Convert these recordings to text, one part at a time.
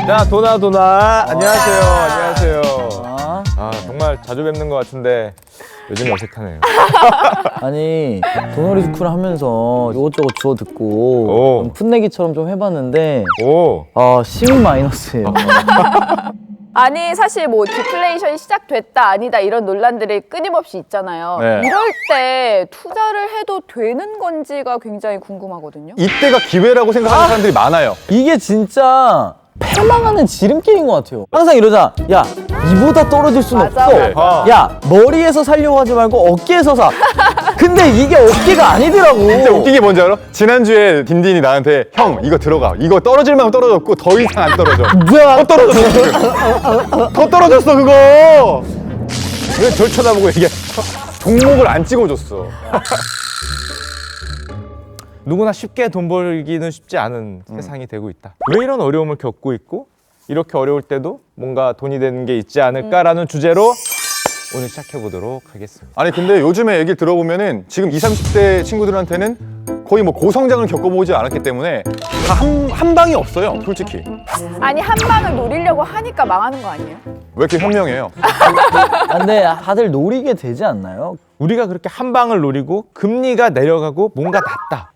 자, 도나. 안녕하세요. 안녕하세요. 아, 정말 자주 뵙는 것 같은데 요즘 어색하네요. 아니 도너리 스쿨 하면서 이것저것 주워 듣고 좀 풋내기처럼 좀 해봤는데 C 마이너스예요. 아니 사실 뭐 디플레이션이 시작됐다 아니다 이런 논란들이 끊임없이 있잖아요. 네. 이럴 때 투자를 해도 되는 건지가 굉장히 궁금하거든요. 이때가 기회라고 생각하는 사람들이 많아요. 이게 진짜 패망하는 지름길인 것 같아요. 항상 이러자. 야, 이보다 떨어질 순 맞아, 없어. 맞아. 야, 머리에서 살려고 하지 말고 어깨에서 사. 근데 이게 어깨가 아니더라고. 진짜 웃긴 게 뭔지 알아? 지난주에 딘딘이 나한테 형 이거 들어가. 이거 떨어질 만큼 떨어졌고 더 이상 안 떨어져. 더 떨어졌어. 더 떨어졌어 그거. 왜 절 쳐다보고 얘기해? 종목을 안 찍어줬어. 누구나 쉽게 돈 벌기는 쉽지 않은 세상이 되고 있다. 왜 이런 어려움을 겪고 있고 이렇게 어려울 때도 뭔가 돈이 되는 게 있지 않을까라는 주제로 오늘 시작해 보도록 하겠습니다. 아니 근데 요즘에 얘기 들어보면은 지금 20, 30대 친구들한테는 거의 뭐 고성장을 겪어보지 않았기 때문에 다 한 방이 없어요 솔직히. 아니 한 방을 노리려고 하니까 망하는 거 아니에요? 왜 이렇게 현명해요? 근데 다들 노리게 되지 않나요? 우리가 그렇게 한 방을 노리고 금리가 내려가고 뭔가 났다.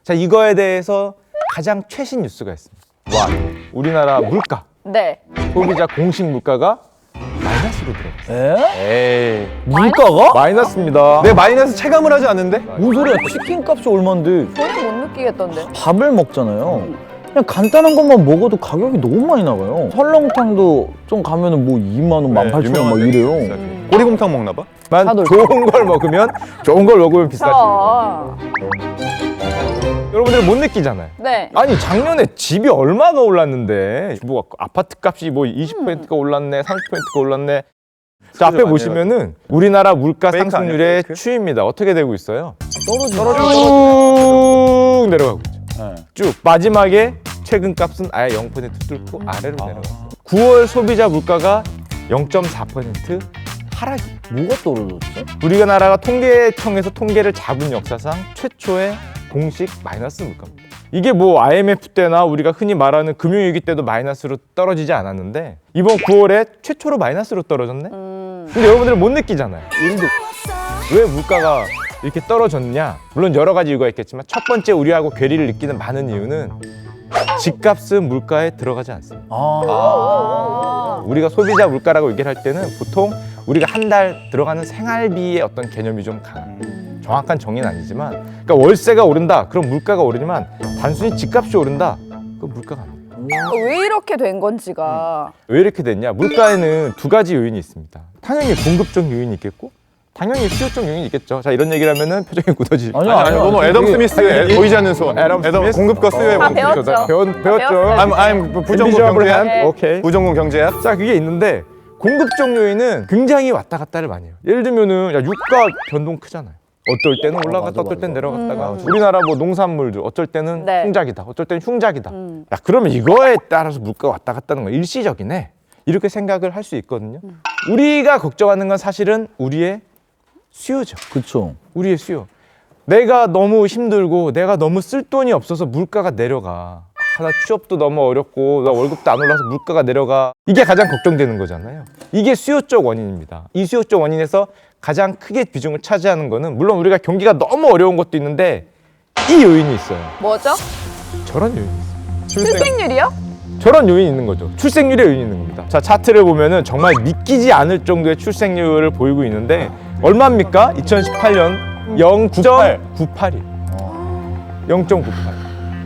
자, 이거에 대해서 가장 최신 뉴스가 있습니다. 와, 우리나라 물가, 네. 소비자 공식 물가가 마이너스로 들어갔어요. 에? 에이. 물가가? 마이너스입니다. 내 마이너스 체감을 하지 않는데? 뭔 소리야? 치킨 값이 얼만데 저는 못 느끼겠던데. 밥을 먹잖아요. 그냥 간단한 것만 먹어도 가격이 너무 많이 나가요. 설렁탕도 좀 가면은 뭐 2만 원, 18,000원 막 이래요. 꼬리곰탕 먹나 봐? 만 사돌. 좋은 걸 먹으면 비싸지. 여러분들 못 느끼잖아요. 네. 아니 작년에 집이 얼마가 올랐는데 뭐 아파트 값이 뭐 20%가 올랐네, 30%가 올랐네. 자, 앞에 보시면은 우리나라 물가 페이크 상승률의 아니야, 페이크? 추이입니다. 어떻게 되고 있어요? 떨어지죠. 쭉 내려가고 있죠. 쭉 마지막에 최근 값은 아예 0% 뚫고 아래로 내려갔어요. 9월 소비자 물가가 0.4% 하락이. 뭐가 떨어졌죠? 우리나라가 통계청에서 통계를 잡은 역사상 최초의 공식 마이너스 물가입니다. 이게 뭐 IMF 때나 우리가 흔히 말하는 금융위기 때도 마이너스로 떨어지지 않았는데 이번 9월에 최초로 마이너스로 떨어졌네? 근데 여러분들은 못 느끼잖아요. 왜 물가가 이렇게 떨어졌냐? 물론 여러 가지 이유가 있겠지만 첫 번째 우리하고 괴리를 느끼는 많은 이유는 집값은 물가에 들어가지 않습니다. 우리가 소비자 물가라고 얘기를 할 때는 보통 우리가 한 달 들어가는 생활비의 어떤 개념이 좀 강합니다. 정확한 정의는 아니지만 그러니까 월세가 오른다 그럼 물가가 오르지만 단순히 집값이 오른다 그럼 물가가 안 오른다. 왜 이렇게 된 건지가. 왜 이렇게 됐냐? 물가에는 두 가지 요인이 있습니다. 당연히 공급적 요인이 있겠고 당연히 수요적 요인이 있겠죠. 자, 이런 얘기를 하면은 표정이 굳어지죠. 아니 너무 애덤 스미스의 보이지 않는 손. 애덤 스미스? 공급과 수요의 아, 원칙. 배웠죠. 배웠죠. I'm 부정공 Invisible 경제학. hand. 오케이. 부정공 경제학. 자, 그게 있는데 공급적 요인은 굉장히 왔다 갔다를 많이 해요. 예를 들면은 야, 유가 변동 크잖아요. 어떨 때는 올라갔다 어떨 때는 내려갔다가 우리나라 뭐 농산물들 어쩔 때는 네. 풍작이다 어쩔 때는 흉작이다. 야, 그러면 이거에 따라서 물가가 왔다 갔다 하는 건 일시적이네 이렇게 생각을 할 수 있거든요. 우리가 걱정하는 건 사실은 우리의 수요죠. 그쵸. 우리의 수요. 내가 너무 힘들고 내가 너무 쓸 돈이 없어서 물가가 내려가. 나 취업도 너무 어렵고 나 월급도 안 올라서 물가가 내려가. 이게 가장 걱정되는 거잖아요. 이게 수요적 원인입니다. 이 수요적 원인에서 가장 크게 비중을 차지하는 거는 물론 우리가 경기가 너무 어려운 것도 있는데 이 요인이 있어요. 뭐죠? 저런 요인이 있어요. 출생률이요? 저런 요인이 있는 거죠. 출생률의 요인이 있는 겁니다. 자, 차트를 보면은 정말 믿기지 않을 정도의 출생률을 보이고 있는데 얼마입니까? 2018년 0.98이에요. 0.98.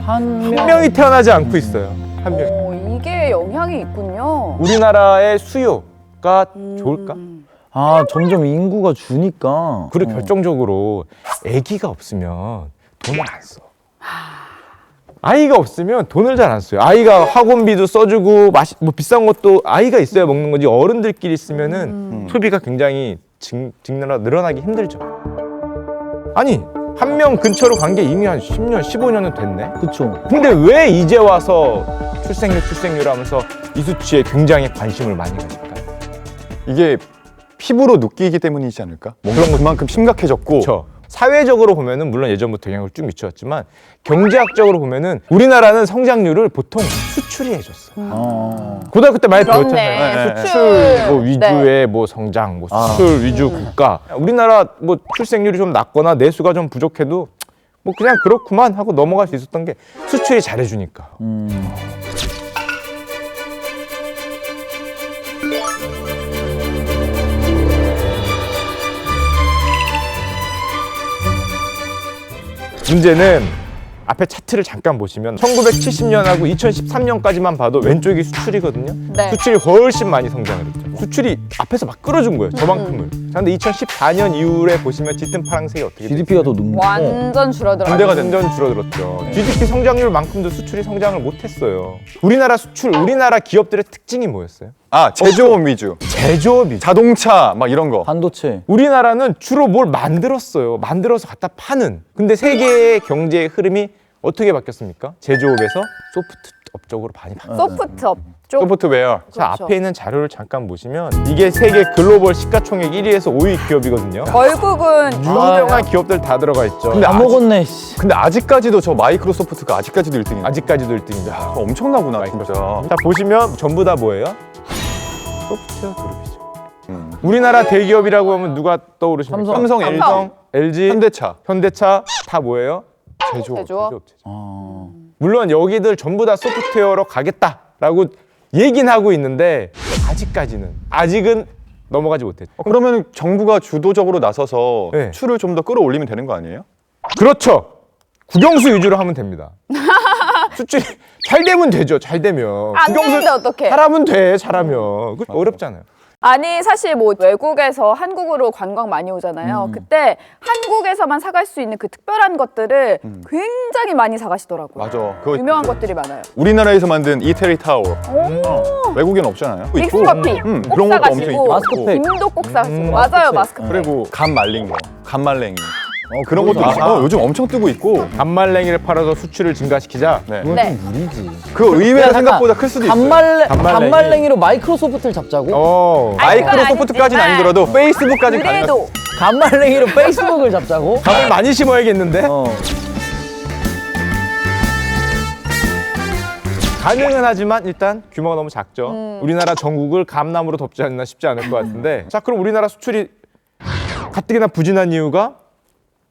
한 명이 태어나지 않고 있어요. 한 명이. 이게 영향이 있군요. 우리나라의 수요가 좋을까? 점점 인구가 주니까. 그리고 결정적으로 아기가 없으면 돈을 안 써. 아이가 없으면 돈을 잘 안 써요. 아이가 학원비도 써주고 뭐 비싼 것도 아이가 있어야 먹는 거지 어른들끼리 있으면은 소비가 굉장히 늘어나기 힘들죠. 아니 한 명 근처로 간 게 이미 한 10년, 15년은 됐네. 그쵸. 근데 왜 이제 와서 출생률 하면서 이 수치에 굉장히 관심을 많이 가질까? 이게 피부로 느끼기 때문이지 않을까? 뭔가 그만큼 심각해졌고. 그렇죠. 사회적으로 보면은 물론 예전부터 영향을 쭉 미쳤지만 경제학적으로 보면은 우리나라는 성장률을 보통 수출이 해줬어요. 어. 고등학교 때 많이 그렇네. 배웠잖아요. 네. 수출 뭐 위주의 네. 뭐 성장, 뭐 수출 위주 국가. 우리나라 뭐 출생률이 좀 낮거나 내수가 좀 부족해도 뭐 그냥 그렇구만 하고 넘어갈 수 있었던 게 수출이 잘해주니까. 문제는 앞에 차트를 잠깐 보시면 1970년하고 2013년까지만 봐도 왼쪽이 수출이거든요. 네. 수출이 훨씬 많이 성장을 했죠. 수출이 앞에서 막 끌어준 거예요. 저만큼을. 자, 근데 2014년 이후에 보시면 짙은 파란색이 어떻게 돼요? GDP가 더 높고. 완전 줄어들어. 군대가 완전 줄어들었죠. GDP 성장률만큼도 수출이 성장을 못했어요. 우리나라 수출, 우리나라 기업들의 특징이 뭐였어요? 아, 제조업 위주. 제조업이. 자동차 막 이런 거. 반도체. 우리나라는 주로 뭘 만들었어요. 만들어서 갖다 파는. 근데 세계의 경제의 흐름이 어떻게 바뀌었습니까? 제조업에서 소프트업 쪽으로 많이 바뀌었어요. 소프트업 쪽. 소프트웨어. 자, 그렇죠. 앞에 있는 자료를 잠깐 보시면 이게 세계 글로벌 시가총액 1위에서 5위 기업이거든요. 결국은 유명한 기업들 다 들어가 있죠. 근데 다 먹었네. 씨. 근데 아직까지도 저 마이크로소프트가 아직까지도 1등이에요. 아직까지도 1등입니다. 엄청나구나 진짜. 자, 보시면 전부 다 뭐예요? 소프트웨어 그룹이죠. 우리나라 대기업이라고 하면 누가 떠오르십니까? 삼성. 삼성, LG, 현대차. 다 뭐예요? 제조업. 제조업체죠. 아. 물론 여기들 전부 다 소프트웨어로 가겠다라고 얘기는 하고 있는데 아직은 넘어가지 못했죠. 그러면 정부가 주도적으로 나서서 네. 수출을 좀 더 끌어올리면 되는 거 아니에요? 그렇죠. 국영수 위주로 하면 됩니다. 수출이 잘 되면 되죠. 잘 되면. 안 되는데 어떡해? 잘하면 돼. 잘하면. 그 어렵잖아요. 아니 사실 뭐 외국에서 한국으로 관광 많이 오잖아요. 그때 한국에서만 사갈 수 있는 그 특별한 것들을 굉장히 많이 사가시더라고요. 맞아. 그거 유명한 것들이 많아요. 우리나라에서 만든 이태리 타워. 오, 외국에는 없잖아요. 믹스커피 그런 꼭 것도 엄청 사가시고 있고. 마스크팩. 김도 꼭 사가시고 맞아요 마스크팩. 그리고 감 말린 거. 감말랭이. 그런 그거 것도 사. 요즘 엄청 뜨고 있고. 간말랭이를 팔아서 수출을 증가시키자. 네. 그건 네. 좀 무리지. 그 의외로 야, 생각보다 클 수도 있어요. 간말랭이로 마이크로소프트를 잡자고? 마이크로소프트까지는 아니지만 아니더라도 페이스북까지 가능한. 그래도 간말랭이로 페이스북을 잡자고? 감을 많이 심어야겠는데? 어. 가능은 하지만 일단 규모가 너무 작죠. 우리나라 전국을 감나무로 덮지 않나 싶지 않을 것 같은데. 자, 그럼 우리나라 수출이 가뜩이나 부진한 이유가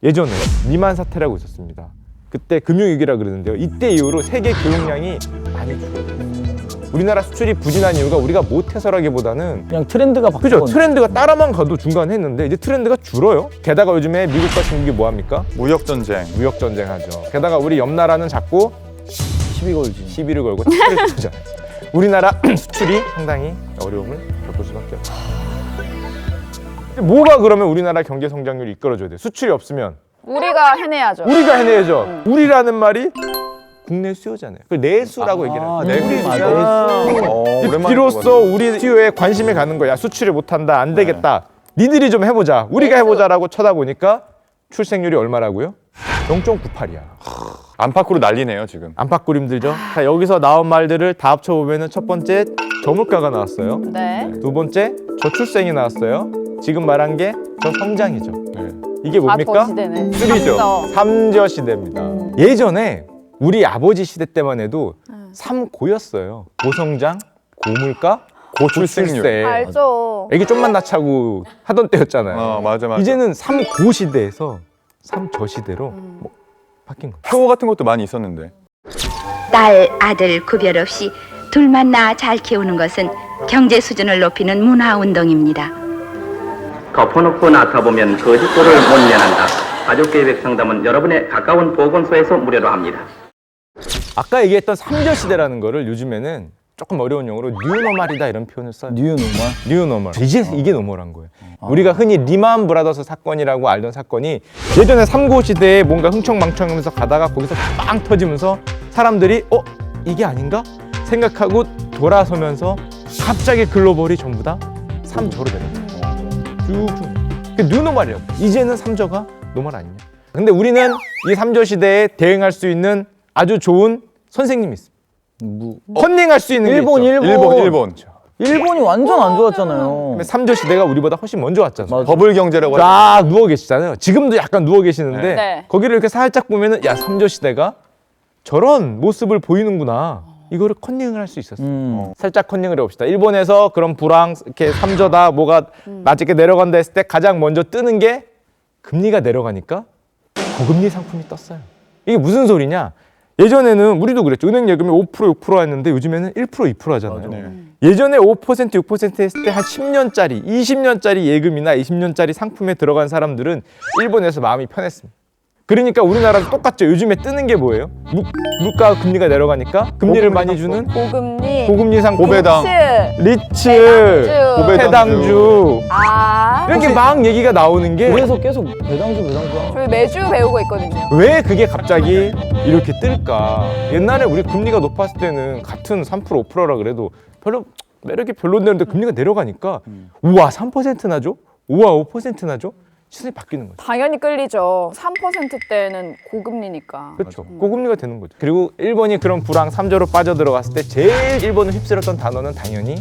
예전에 리만 사태라고 있었습니다. 그때 금융위기라 그러는데요. 이때 이후로 세계 교역량이 많이 줄어들었어요. 우리나라 수출이 부진한 이유가 우리가 못해서라기보다는 그냥 트렌드가 바뀐 그죠? 건데. 트렌드가 따라만 가도 중간에 했는데 이제 트렌드가 줄어요. 게다가 요즘에 미국과 중국이 뭐 합니까? 무역 전쟁. 무역 전쟁 하죠. 게다가 우리 옆 나라는 자꾸 시비 걸지. 시비를 걸고 차를 주잖아요. 우리나라 수출이 상당히 어려움을 겪을 수밖에 없어요. 뭐가 그러면 우리나라 경제 성장률을 이끌어줘야 돼요? 수출이 없으면 우리가 해내야죠. 우리가 해내야죠. 우리라는 말이 국내 수요잖아요. 그 내수라고 얘기를 하죠. 내수. 오랜만에 비로소 우리 수요에 관심이 가는 거야. 수출을 못한다. 안 되겠다. 니들이 좀 해보자. 우리가 해보자라고 쳐다보니까 출생률이 얼마라고요? 0.98이야. 안팎으로 난리네요 지금. 안팎으로 힘들죠. 자, 여기서 나온 말들을 다 합쳐보면 첫 번째 저물가가 나왔어요. 네. 두 번째 저출생이 나왔어요. 지금 말한 게 저성장이죠. 네. 이게 뭡니까? 아, 시대네. 쓰리죠. 삼저 시대입니다. 예전에 우리 아버지 시대 때만 해도 삼고였어요. 고성장, 고물가, 고출생률. 고출세. 알죠. 애기 좀만 낳자고 하던 때였잖아요. 맞아. 이제는 삼고 시대에서 삼저 시대로 뭐 바뀐 거예요. 표어 같은 것도 많이 있었는데. 딸, 아들 구별 없이 둘만 낳아 잘 키우는 것은 경제 수준을 높이는 문화운동입니다. 덮어놓고 나서보면 거짓골을 못 면한다. 가족계획 상담은 여러분의 가까운 보건소에서 무료로 합니다. 아까 얘기했던 삼저 시대라는 거를 요즘에는 조금 어려운 용어로 뉴노멀이다 이런 표현을 써요. 뉴노멀. 뉴노멀. 이제 이게 노멀한 거예요. 우리가 흔히 리만 브라더스 사건이라고 알던 사건이 예전에 삼고 시대에 뭔가 흥청망청하면서 가다가 거기서 빵 터지면서 사람들이 이게 아닌가 생각하고 돌아서면서 갑자기 글로벌이 전부 다 삼저로 되는 거예요. 쭉쭉. 그게 뉴노멀이에요. 이제는 삼저가 노멀 아니냐. 근데 우리는 이 삼저 시대에 대응할 수 있는 아주 좋은 선생님이 있습니다. 컨닝할 수 있는 일본, 게 있죠. 일본. 일본이 완전 안 좋았잖아요. 삼저 시대가 우리보다 훨씬 먼저 왔잖아요. 맞아. 버블 경제라고 하죠. 쫙 누워 계시잖아요. 지금도 약간 누워 계시는데 네. 거기를 이렇게 살짝 보면은 야 삼저 시대가 저런 모습을 보이는구나. 이거를 컨닝을 할 수 있었어요. 살짝 컨닝을 해봅시다. 일본에서 그런 불황, 이렇게 삼저다 뭐가 낮게 내려간다 했을 때 가장 먼저 뜨는 게 금리가 내려가니까 고금리 상품이 떴어요. 이게 무슨 소리냐? 예전에는 우리도 그랬죠. 은행 예금이 5% 6% 했는데 요즘에는 1% 2% 하잖아요. 예전에 5% 6% 했을 때 한 10년짜리 20년짜리 예금이나 20년짜리 상품에 들어간 사람들은 일본에서 마음이 편했습니다. 그러니까 우리나라도 똑같죠. 요즘에 뜨는 게 뭐예요? 물가 금리가 내려가니까 금리를 많이 주는 고금리 상품, 고배당, 리츠, 고배당주. 해당주 아, 이렇게 막 얘기가 나오는 게 그래서 계속 배당주 저희 매주 배우고 있거든요. 왜 그게 갑자기 이렇게 뜰까? 옛날에 우리 금리가 높았을 때는 같은 3% 5%라 그래도 별로 매력이 별로였는데 금리가 내려가니까 우와 3%나 줘? 우와 5%나 줘? 시선이 바뀌는 거죠. 당연히 끌리죠. 3%대는 고금리니까. 그렇죠. 고금리가 되는 거죠. 그리고 일본이 그런 불황 3조로 빠져들어갔을 때 제일 일본을 휩쓸었던 단어는 당연히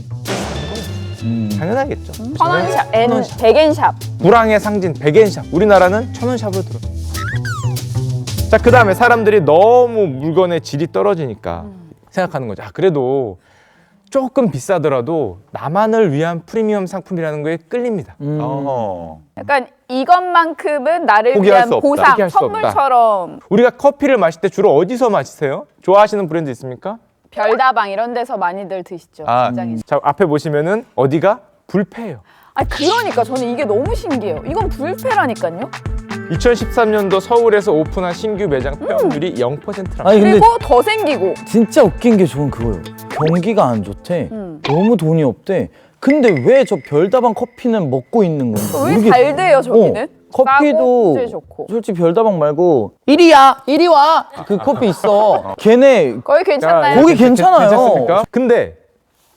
당연하겠죠. 천원샵, 백엔샵. 불황의 상징 백엔샵. 우리나라는 천원샵으로 들어. 자, 그 다음에 사람들이 너무 물건의 질이 떨어지니까 생각하는 거죠. 아, 그래도 조금 비싸더라도 나만을 위한 프리미엄 상품이라는 거에 끌립니다. 약간 이것만큼은 나를 포기할 위한 수 없다. 보상, 포기할 수 없다. 선물처럼 우리가 커피를 마실 때 주로 어디서 마시세요? 좋아하시는 브랜드 있습니까? 별다방 이런 데서 많이들 드시죠. 직장에서. 자, 앞에 보시면은 어디가? 불패예요. 아, 그러니까 저는 이게 너무 신기해요. 이건 불패라니까요. 2013년도 서울에서 오픈한 신규 매장 폐업률이 0%랍니다. 아니 근데 그리고 더 생기고. 진짜 웃긴 게 저건 그거예요. 경기가 안 좋대. 너무 돈이 없대. 근데 왜 저 별다방 커피는 먹고 있는 건지 왜 잘 돼요, 저기는? 커피도 싸고 품질 좋고. 솔직히 별다방 말고 이리 와 그 커피 있어. 걔네 거기 괜찮나요? 거기 괜찮아요. 괜찮습니까? 근데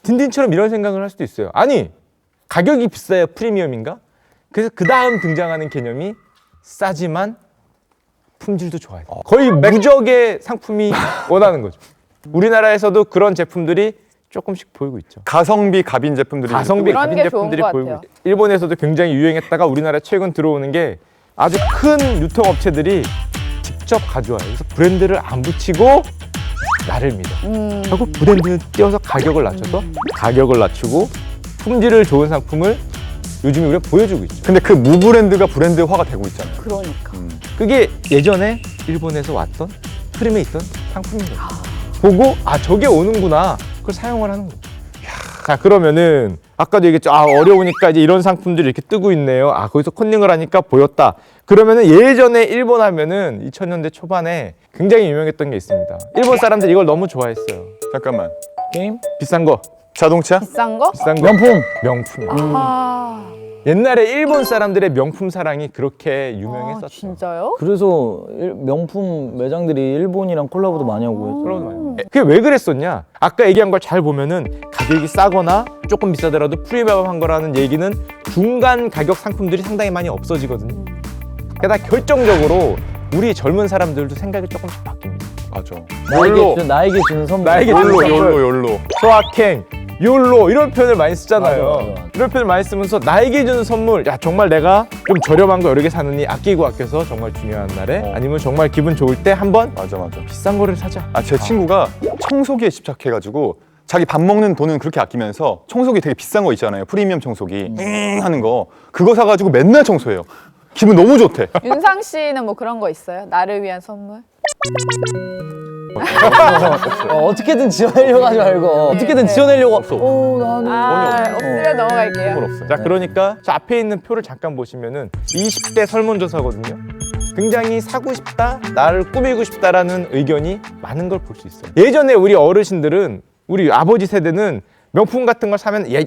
딘딘처럼 이런 생각을 할 수도 있어요. 아니, 가격이 비싸야 프리미엄인가? 그래서 그 다음 등장하는 개념이 싸지만 품질도 좋아야 돼. 거의 무적의 상품이 원하는 거죠. 우리나라에서도 그런 제품들이 조금씩 보이고 있죠. 가성비 갑인 제품들이 가성비 그런 갑인 게 제품들이 좋은 것 보이고 같아요. 있죠. 일본에서도 굉장히 유행했다가 우리나라에 최근 들어오는 게 아주 큰 유통업체들이 직접 가져와요. 그래서 브랜드를 안 붙이고 나를 믿어. 결국 브랜드는 띄어서 가격을 낮추고 품질을 좋은 상품을 요즘에 우리가 보여주고 있죠. 근데 그 무브랜드가 브랜드화가 되고 있잖아요. 그러니까. 그게 예전에 일본에서 왔던 흐름에 있던 상품인 거죠. 보고 아 저게 오는구나. 그걸 사용을 하는 거죠. 자, 그러면은 아까도 얘기했죠. 아, 어려우니까 이제 이런 상품들이 이렇게 뜨고 있네요. 아, 거기서 컨닝을 하니까 보였다. 그러면은 예전에 일본 하면은 2000년대 초반에 굉장히 유명했던 게 있습니다. 일본 사람들이 이걸 너무 좋아했어요. 잠깐만. 게임 비싼 거. 자동차? 비싼 거? 비싼 거. 명품 명품이요. 아, 옛날에 일본 사람들의 명품 사랑이 그렇게 유명했었죠. 진짜요? 그래서 명품 매장들이 일본이랑 콜라보도 많이 하고 해서 그게 왜 그랬었냐? 아까 얘기한 걸 잘 보면은 가격이 싸거나 조금 비싸더라도 프리미엄한 거라는 얘기는 중간 가격 상품들이 상당히 많이 없어지거든요. 게다가 결정적으로 우리 젊은 사람들도 생각이 조금씩 바뀝니다. 맞아. 나에게 주는 선물. 나에게 욜로. 소확행, 욜로 이런 표현을 많이 쓰잖아요. 맞아. 이런 표현을 많이 쓰면서 나에게 주는 선물, 야 정말 내가 좀 저렴한 거 여러 개 사느니 아끼고 아껴서 정말 중요한 날에 아니면 정말 기분 좋을 때 한번 맞아. 비싼 거를 사자. 제 친구가 청소기에 집착해가지고 자기 밥 먹는 돈은 그렇게 아끼면서 청소기 되게 비싼 거 있잖아요. 프리미엄 청소기 하는 거 그거 사가지고 맨날 청소해요. 기분 너무 좋대. 윤상 씨는 뭐 그런 거 있어요? 나를 위한 선물? 어떻게든 지어내려고 하지 말고 어떻게든 지어내려고 나는 없으면 넘어갈게요. 없어요. 자, 그러니까 저 앞에 있는 표를 잠깐 보시면은 20대 설문조사거든요. 굉장히 사고 싶다, 나를 꾸미고 싶다라는 의견이 많은 걸 볼 수 있어요. 예전에 우리 어르신들은 우리 아버지 세대는 명품 같은 걸 사면 야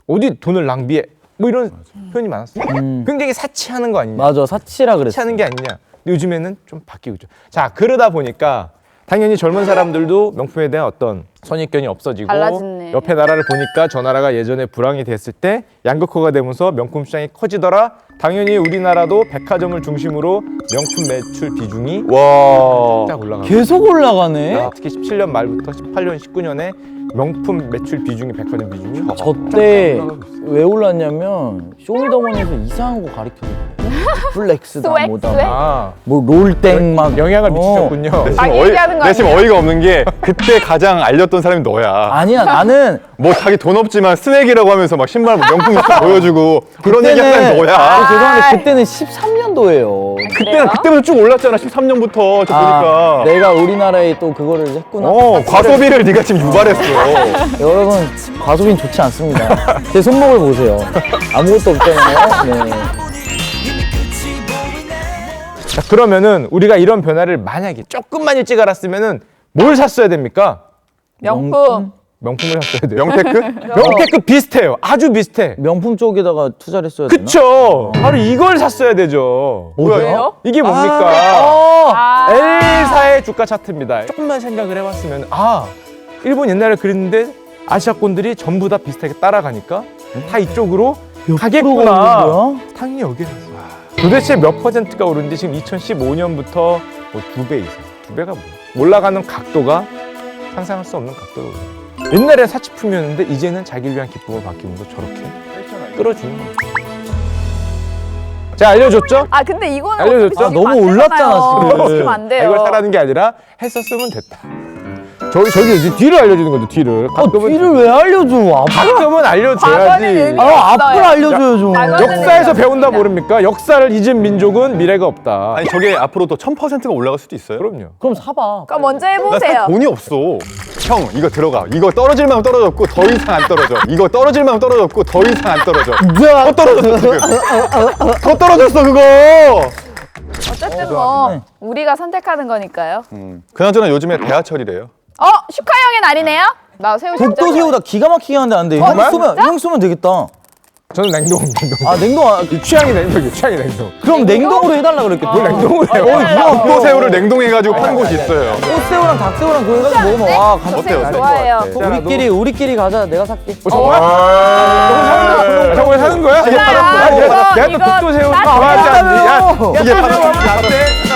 어디 돈을 낭비해 뭐 이런 표현이 많았어요. 굉장히 사치하는 거 아니냐, 맞아 사치라 그랬어. 사치하는 게 아니냐. 근데 요즘에는 좀 바뀌고 있죠. 자, 그러다 보니까 당연히 젊은 사람들도 명품에 대한 어떤 선입견이 없어지고 달라졌네. 옆에 나라를 보니까 저 나라가 예전에 불황이 됐을 때 양극화가 되면서 명품 시장이 커지더라. 당연히 우리나라도 백화점을 중심으로 명품 매출 비중이 와. 딱 올라가고 계속 올라가네. 특히 17년 말부터 18년, 19년에 명품 매출 비중이 백화점 비중이 저때 왜 올랐냐면 쇼미더머니에서 이상한 거 가르쳐줬대. 플렉스다 스웩? 뭐다 스웩? 아, 뭐 롤땡 막 영향을 미치셨군요. 아, 얘기하는 거 내 지금 아니에요? 어이가 없는 게 그때 가장 알렸던 사람이 너야. 아니야 나는 뭐 자기 돈 없지만 스웩이라고 하면서 막 신발 명품 있어 보여주고 그런 얘기 하는 사람이 너야. 죄송한데 그때는 13년도예요. 그때부터 쭉 올랐잖아. 13년부터 저 보니까. 내가 우리나라에 또 그거를 했구나. 과소비를 네가 지금 유발했어. 여러분 과소비는 좋지 않습니다. 제 손목을 보세요. 아무것도 없잖아요. 네. 자, 그러면은 우리가 이런 변화를 만약에 조금만 일찍 알았으면은 뭘 샀어야 됩니까? 명품. 명품을 샀어야 돼요. 명테크? 명테크 비슷해요. 아주 비슷해. 명품 쪽에다가 투자를 했어야 되나? 그쵸? 바로 이걸 샀어야 되죠. 뭐예요? 이게 뭡니까? 아. L사의 주가 차트입니다. 조금만 생각을 해봤으면 일본 옛날에 그랬는데 아시아권들이 전부 다 비슷하게 따라가니까 다 이쪽으로 가겠구나. 거야? 당연히 여기를 샀어요. 도대체 몇 퍼센트가 오른지 지금 2015년부터 뭐 2배 이상. 2배가 뭐야? 올라가는 각도가 상상할 수 없는 각도로 올라요. 옛날에 사치품이었는데 이제는 자기를 위한 기쁨을 받기 위해서 저렇게 끌어주는 거예요. 자, 알려줬죠? 아 근데 이거는 알려줬죠? 어차피 너무 지금 안 올랐잖아, 되잖아요. 지금. 지금 안 돼요. 이걸 사라는 게 아니라 했었으면 됐다. 저기 이제 뒤를 알려주는 거죠. 뒤를. 뒤를 왜 알려줘? 가끔은 과거는 알려줘야지. 의미 앞을 알려줘야죠. 과거는 역사에서 의미 배운다 없습니다. 모릅니까? 역사를 잊은 민족은 미래가 없다. 아니 저게 앞으로 또 1000%가 올라갈 수도 있어요. 그럼요. 그럼 사봐. 그럼 먼저 나 살 해보세요. 돈이 없어. 형 이거 들어가. 이거 떨어질 만큼 떨어졌고 더 이상 안 떨어져. 이거 떨어질 만큼 떨어졌고 더 이상 안 떨어져. 더 떨어졌어 지금. 더 떨어졌어 그거. 어쨌든 뭐 우리가 선택하는 거니까요. 그나저나 요즘에 대하철이래요. 슈카형의 날이네요. 나 새우 진짜 독도새우다 기가 막히게 하는데 안 돼. 형 쏘면 되겠다. 저는 냉동. 아 냉동 이 취향이 냉동이에요. 취향이 냉동. 그럼 냉동으로 해달라 그랬겠다. 뭘 냉동을 해요? 독도새우를 냉동해가지고 파는 곳이 있어요. 꽃새우랑 닭새우랑 그거 해가지고 먹으면 와 저 간다. 새우 좋아해요. 우리끼리 가자. 내가 살게. 정말? 저걸 사는 거야? 야, 내가 또 이거 독도새우 나 좋아하지 좋아하잖아요. 않니? 야, 독도새우 하면 안 돼.